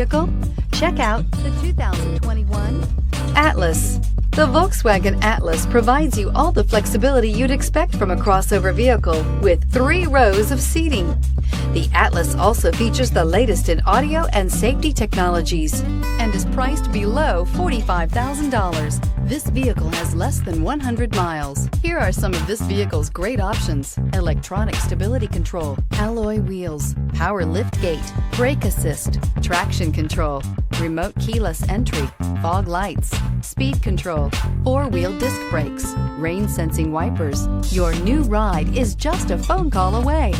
vehicle? Check out the 2021 Atlas. The Volkswagen Atlas provides you all the flexibility you'd expect from a crossover vehicle with 3 rows of seating. The Atlas also features the latest in audio and safety technologies and is priced below $45,000. This vehicle has less than 100 miles. Here are some of this vehicle's great options: electronic stability control, alloy wheels, power liftgate, brake assist, traction control, remote keyless entry, fog lights, speed control, 4-wheel disc brakes, rain sensing wipers. Your new ride is just a phone call away.